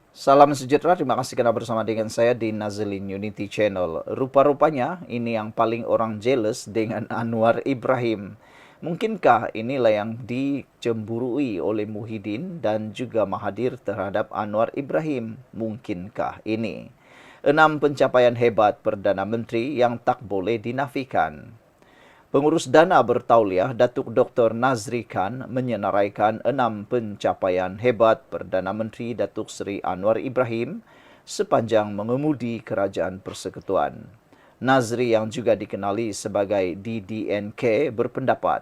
Salam sejahtera, terima kasih karena bersama dengan saya di Nazlin Unity Channel. Rupa-rupanya ini yang paling orang jealous dengan Anwar Ibrahim. Mungkinkah inilah yang dicemburui oleh Muhyiddin dan juga Mahathir terhadap Anwar Ibrahim? Mungkinkah ini? 6 pencapaian hebat Perdana Menteri yang tak boleh dinafikan. Pengurus Dana Bertauliah Datuk Dr. Nazri Khan menyenaraikan 6 pencapaian hebat Perdana Menteri Datuk Seri Anwar Ibrahim sepanjang mengemudi Kerajaan Persekutuan. Nazri yang juga dikenali sebagai DDNK berpendapat,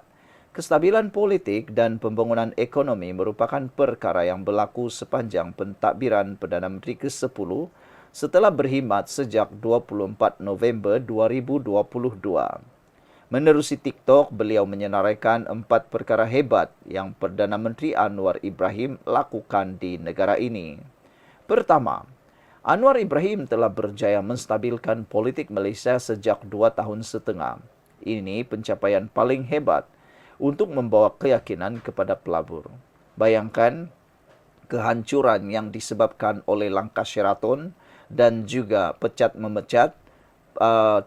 kestabilan politik dan pembangunan ekonomi merupakan perkara yang berlaku sepanjang pentadbiran Perdana Menteri ke-10 setelah berkhidmat sejak 24 November 2022. Menerusi TikTok, beliau menyenaraikan 4 perkara hebat yang Perdana Menteri Anwar Ibrahim lakukan di negara ini. Pertama, Anwar Ibrahim telah berjaya menstabilkan politik Malaysia sejak 2 tahun setengah. Ini pencapaian paling hebat untuk membawa keyakinan kepada pelabur. Bayangkan kehancuran yang disebabkan oleh langkah Sheraton dan juga pecat memecat,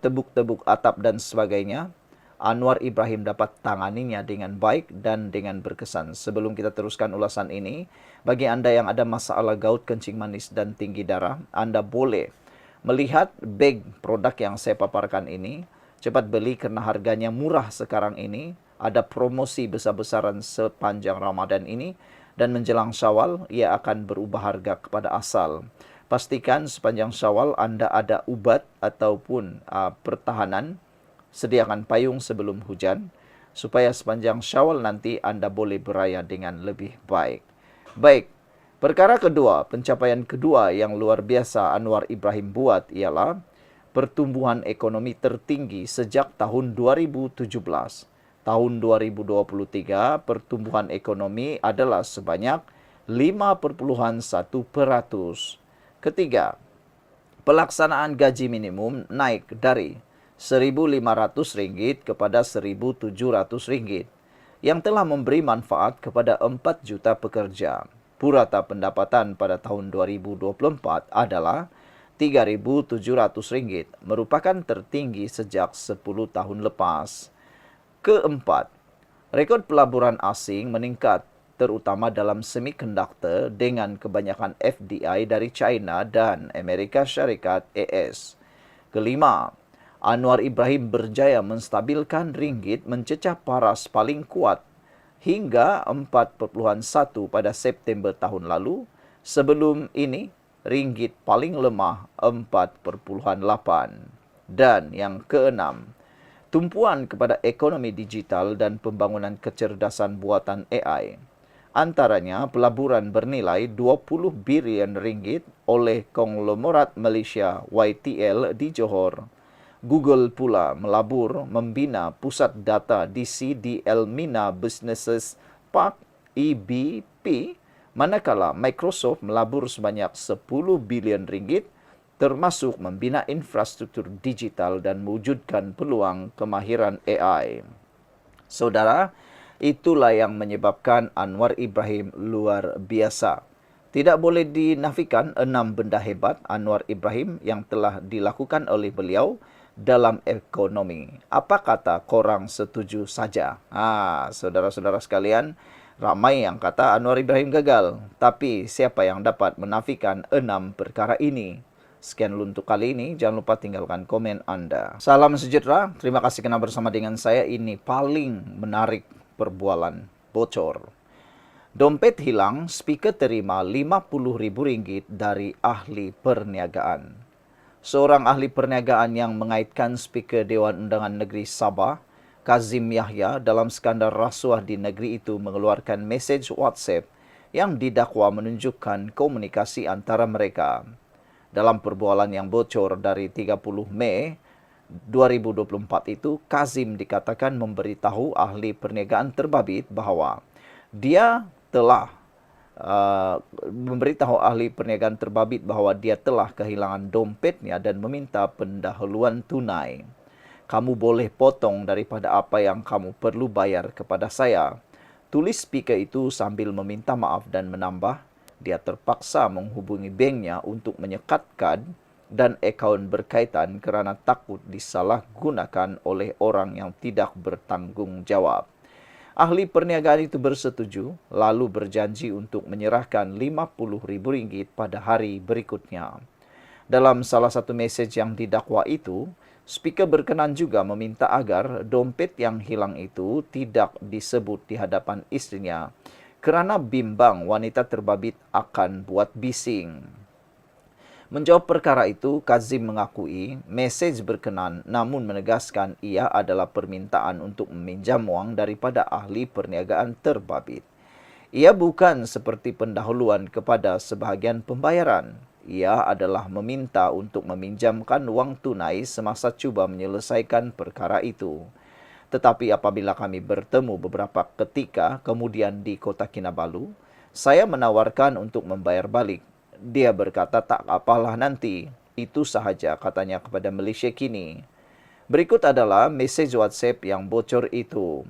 tebuk-tebuk atap dan sebagainya. Anwar Ibrahim dapat tanganinya dengan baik dan dengan berkesan. Sebelum kita teruskan ulasan ini, bagi anda yang ada masalah gout, kencing manis dan tinggi darah, anda boleh melihat bag produk yang saya paparkan ini. Cepat beli karena harganya murah sekarang ini. Ada promosi besar-besaran sepanjang Ramadan ini dan menjelang Syawal ia akan berubah harga kepada asal. Pastikan sepanjang Syawal anda ada ubat ataupun pertahanan. Sediakan payung sebelum hujan, supaya sepanjang Syawal nanti anda boleh beraya dengan lebih baik. Baik, perkara kedua, pencapaian kedua yang luar biasa Anwar Ibrahim buat ialah pertumbuhan ekonomi tertinggi sejak tahun 2017. Tahun 2023, pertumbuhan ekonomi adalah sebanyak 5,1%. Ketiga, pelaksanaan gaji minimum naik dari RM1.500 kepada RM1.700 yang telah memberi manfaat kepada 4 juta pekerja. Purata pendapatan pada tahun 2024 adalah RM3.700, merupakan tertinggi sejak 10 tahun lepas. Keempat, rekod pelaburan asing meningkat terutama dalam semiconductor dengan kebanyakan FDI dari China dan Amerika Syarikat AS. Kelima, Anwar Ibrahim berjaya menstabilkan ringgit mencecah paras paling kuat hingga 4,1 pada September tahun lalu. Sebelum ini, ringgit paling lemah 4,8. Dan yang keenam, tumpuan kepada ekonomi digital dan pembangunan kecerdasan buatan AI. Antaranya, pelaburan bernilai 20 bilion ringgit oleh konglomerat Malaysia YTL di Johor. Google pula melabur membina pusat data di CDL Mina Businesses Park EBP, manakala Microsoft melabur sebanyak 10 bilion ringgit termasuk membina infrastruktur digital dan mewujudkan peluang kemahiran AI. Saudara, itulah yang menyebabkan Anwar Ibrahim luar biasa. Tidak boleh dinafikan 6 benda hebat Anwar Ibrahim yang telah dilakukan oleh beliau dalam ekonomi. Apa kata korang setuju saja? Saudara-saudara sekalian, ramai yang kata Anwar Ibrahim gagal. Tapi siapa yang dapat menafikan 6 perkara ini? Sekian dulu untuk kali ini. Jangan lupa tinggalkan komen anda. Salam sejahtera. Terima kasih kerana bersama dengan saya. Ini paling menarik perbualan bocor. Dompet hilang, speaker terima RM50,000 dari ahli perniagaan. Seorang ahli perniagaan yang mengaitkan speaker Dewan Undangan Negeri Sabah, Kazim Yahya, dalam skandal rasuah di negeri itu mengeluarkan mesej WhatsApp yang didakwa menunjukkan komunikasi antara mereka. Dalam perbualan yang bocor dari 30 Mei 2024 itu, Kazim dikatakan memberitahu ahli perniagaan terbabit bahawa dia telah memberitahu ahli perniagaan terbabit bahawa dia telah kehilangan dompetnya dan meminta pendahuluan tunai. Kamu boleh potong daripada apa yang kamu perlu bayar kepada saya. Tulis speaker itu sambil meminta maaf dan menambah, dia terpaksa menghubungi banknya untuk menyekatkan dan akaun berkaitan kerana takut disalahgunakan oleh orang yang tidak bertanggung jawab. Ahli perniagaan itu bersetuju, lalu berjanji untuk menyerahkan RM50.000 pada hari berikutnya. Dalam salah satu mesej yang didakwa itu, speaker berkenan juga meminta agar dompet yang hilang itu tidak disebut di hadapan istrinya kerana bimbang wanita terbabit akan buat bising. Menjawab perkara itu, Kazim mengakui mesej berkenan namun menegaskan ia adalah permintaan untuk meminjam wang daripada ahli perniagaan terbabit. Ia bukan seperti pendahuluan kepada sebahagian pembayaran. Ia adalah meminta untuk meminjamkan wang tunai semasa cuba menyelesaikan perkara itu. Tetapi apabila kami bertemu beberapa ketika kemudian di kota Kinabalu, saya menawarkan untuk membayar balik. Dia berkata tak apalah nanti, itu sahaja katanya kepada Malaysia Kini. Berikut adalah mesej WhatsApp yang bocor itu.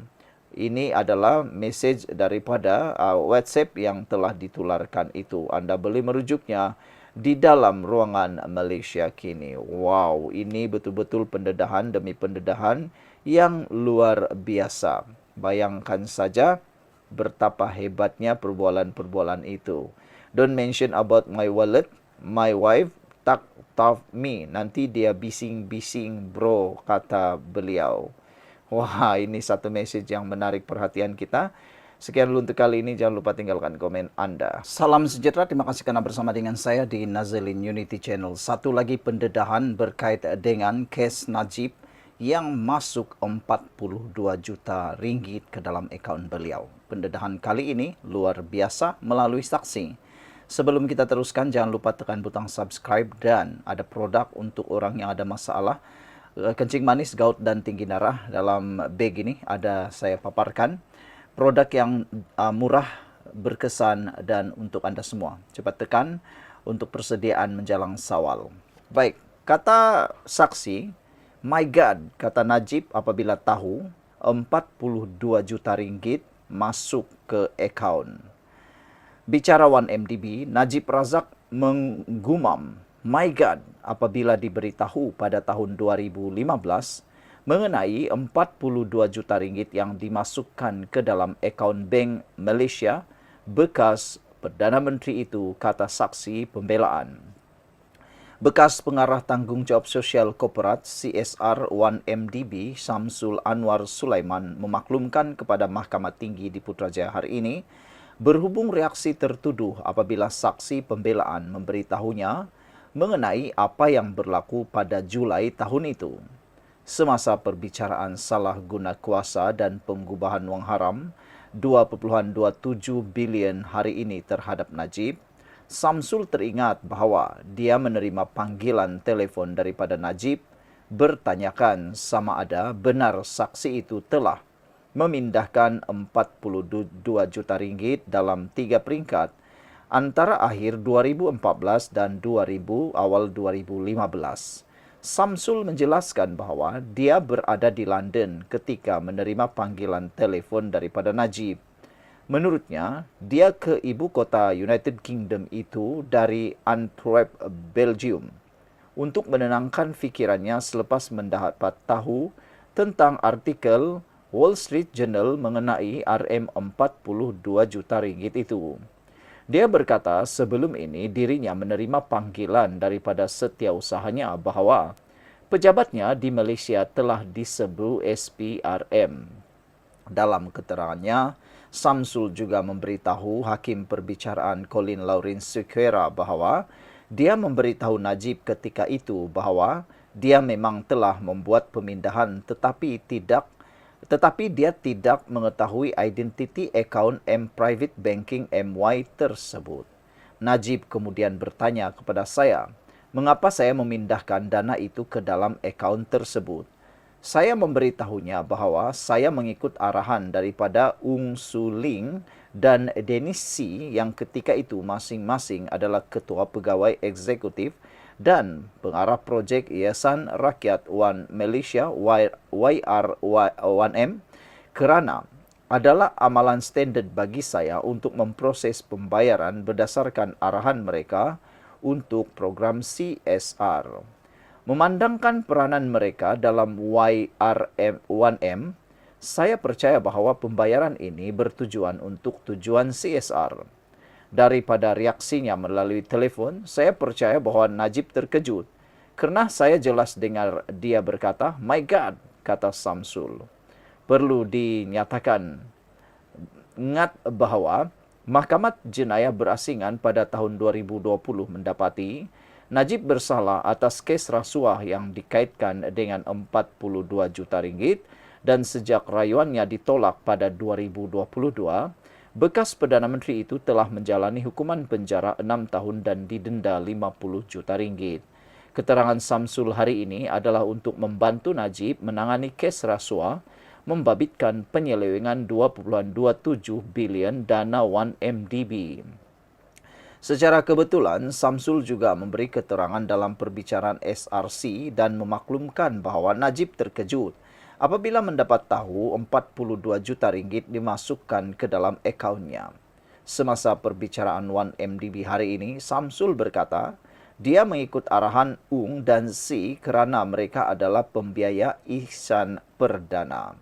Ini adalah mesej daripada WhatsApp yang telah ditularkan itu. Anda boleh merujuknya di dalam ruangan Malaysia Kini. Wow, ini betul-betul pendedahan demi pendedahan yang luar biasa. Bayangkan saja betapa hebatnya perbualan-perbualan itu. Don't mention about my wallet, my wife, tak tough me. Nanti dia bising-bising bro, kata beliau. Wah, ini satu message yang menarik perhatian kita. Sekian dulu untuk kali ini, jangan lupa tinggalkan komen Anda. Salam sejahtera, terima kasih karena bersama dengan saya di Nazalin Unity Channel. Satu lagi pendedahan berkait dengan kes Najib yang masuk 42 juta ringgit ke dalam akaun beliau. Pendedahan kali ini luar biasa melalui saksi. Sebelum kita teruskan, jangan lupa tekan butang subscribe dan ada produk untuk orang yang ada masalah kencing manis, gout dan tinggi darah. Dalam bag ini ada saya paparkan produk yang murah, berkesan dan untuk Anda semua. Cepat tekan untuk persediaan menjelang Sawal. Baik, kata saksi, my God, kata Najib apabila tahu 42 juta ringgit masuk ke akaun. Bicara 1MDB, Najib Razak menggumam, my God, apabila diberitahu pada tahun 2015 mengenai 42 juta ringgit yang dimasukkan ke dalam akaun Bank Malaysia bekas Perdana Menteri itu, kata saksi pembelaan. Bekas pengarah tanggungjawab sosial korporat CSR 1MDB Samsul Anwar Sulaiman memaklumkan kepada Mahkamah Tinggi di Putrajaya hari ini berhubung reaksi tertuduh apabila saksi pembelaan memberitahunya mengenai apa yang berlaku pada Julai tahun itu. Semasa perbicaraan salah guna kuasa dan pengubahan wang haram 2.27 bilion hari ini terhadap Najib, Samsul teringat bahawa dia menerima panggilan telefon daripada Najib bertanyakan sama ada benar saksi itu telah memindahkan 42 juta ringgit dalam 3 peringkat antara akhir 2014 dan awal 2015. Samsul menjelaskan bahawa dia berada di London ketika menerima panggilan telefon daripada Najib. Menurutnya, dia ke ibu kota United Kingdom itu dari Antwerp, Belgium, untuk menenangkan fikirannya selepas mendapat tahu tentang artikel Wall Street Journal mengenai RM42 juta ringgit itu. Dia berkata sebelum ini dirinya menerima panggilan daripada setiausahanya bahawa pejabatnya di Malaysia telah diserbu SPRM. Dalam keterangannya, Samsul juga memberitahu Hakim Perbicaraan Colin Lawrence Sequeira bahawa dia memberitahu Najib ketika itu bahawa dia memang telah membuat pemindahan tetapi dia tidak mengetahui identiti akaun Private Banking MY tersebut. Najib kemudian bertanya kepada saya, mengapa saya memindahkan dana itu ke dalam akaun tersebut. Saya memberitahunya bahawa saya mengikut arahan daripada Ung Su Ling dan Dennis C yang ketika itu masing-masing adalah Ketua Pegawai Eksekutif dan pengarah projek Yayasan Rakyat Wan Malaysia YR1M kerana adalah amalan standard bagi saya untuk memproses pembayaran berdasarkan arahan mereka untuk program CSR. Memandangkan peranan mereka dalam YRM1M, saya percaya bahwa pembayaran ini bertujuan untuk tujuan CSR. Daripada reaksinya melalui telefon, saya percaya bahwa Najib terkejut. Kerana saya jelas dengar dia berkata, "My God," kata Samsul. Perlu dinyatakan ingat bahwa Mahkamah Jenayah Berasingan pada tahun 2020 mendapati Najib bersalah atas kes rasuah yang dikaitkan dengan 42 juta ringgit dan sejak rayuannya ditolak pada 2022, bekas Perdana Menteri itu telah menjalani hukuman penjara 6 tahun dan didenda 50 juta ringgit. Keterangan Samsul hari ini adalah untuk membantu Najib menangani kes rasuah membabitkan penyelewengan 2.27 bilion dana 1MDB. Secara kebetulan, Samsul juga memberi keterangan dalam perbicaraan SRC dan memaklumkan bahawa Najib terkejut apabila mendapat tahu 42 juta ringgit dimasukkan ke dalam akaunnya. Semasa perbicaraan 1MDB hari ini, Samsul berkata, dia mengikut arahan Ung dan Si kerana mereka adalah pembiaya ihsan perdana.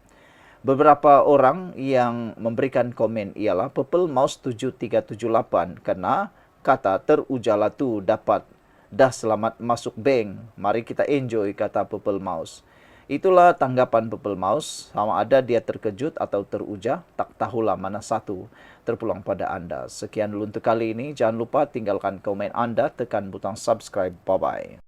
Beberapa orang yang memberikan komen ialah Purple Mouse 7378 kerana kata terujala tu dapat dah selamat masuk bank. Mari kita enjoy, kata Purple Mouse. Itulah tanggapan Purple Mouse. Sama ada dia terkejut atau teruja, tak tahulah mana satu terpulang pada anda. Sekian dulu untuk kali ini. Jangan lupa tinggalkan komen anda, tekan butang subscribe. Bye-bye.